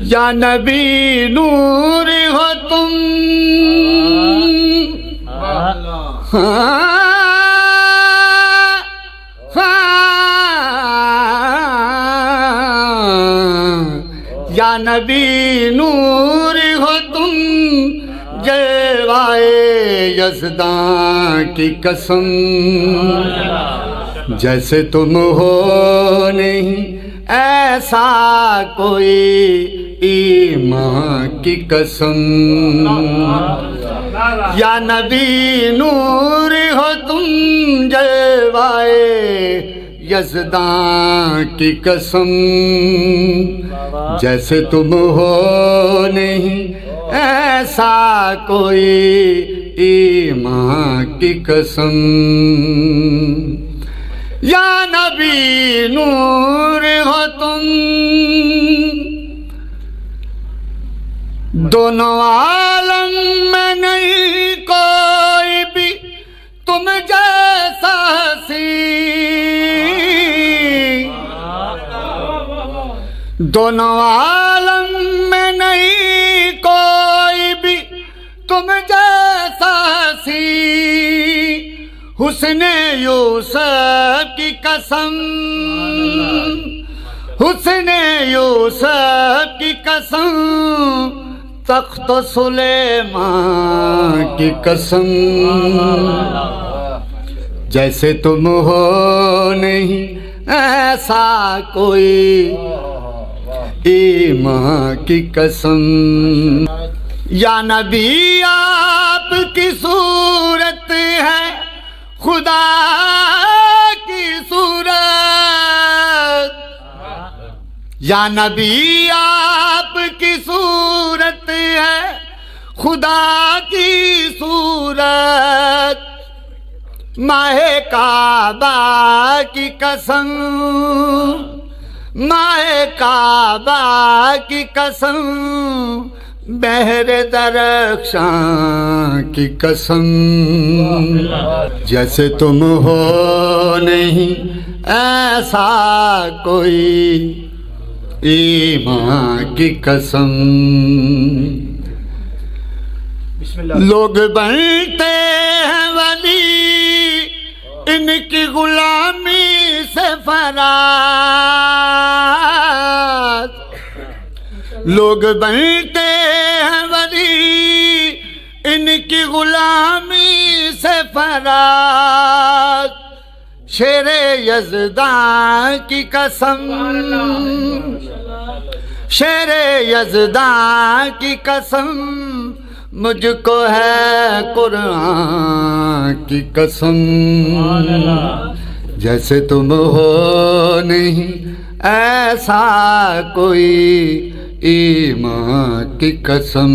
یا نبی نور ہو تم یا نبی نور ہو تم جلوائے یزداں کی قسم جیسے تم ہو نہیں ایسا کوئی ایمان کی قسم یا نبی نور ہو تم جلوائے یزداں کی قسم جیسے تم ہو نہیں ایسا کوئی ایمان کی قسم یا نبی نور ہو تم دونوں عالم میں نہیں کوئی بھی تم جیسا حسین دونوں عالم میں نہیں کوئی بھی تم جیسا حسین حسن یوسف کی قسم حسن یوسف کی قسم تخت سلیمان کی قسم جیسے تم ہو نہیں ایسا کوئی ایمان کی قسم یا نبی آپ کی صورت ہے خدا کی صورت یا نبی آپ کی صورت ہے خدا کی صورت ماہ کعبہ کی قسم ماہ کعبہ کی قسم بحر درخشاں کی قسم جیسے تم ہو نہیں ایسا کوئی ایمان کی قسم لوگ بنتے ہیں ولی ان کی غلامی سے فراز لوگ بنتے ہیں ولی ان کی غلامی سے فراز شیر یزداں کی قسم شیر یزداں کی قسم مجھ کو ہے قرآن کی قسم جیسے تم ہو نہیں ایسا کوئی ایمان کی قسم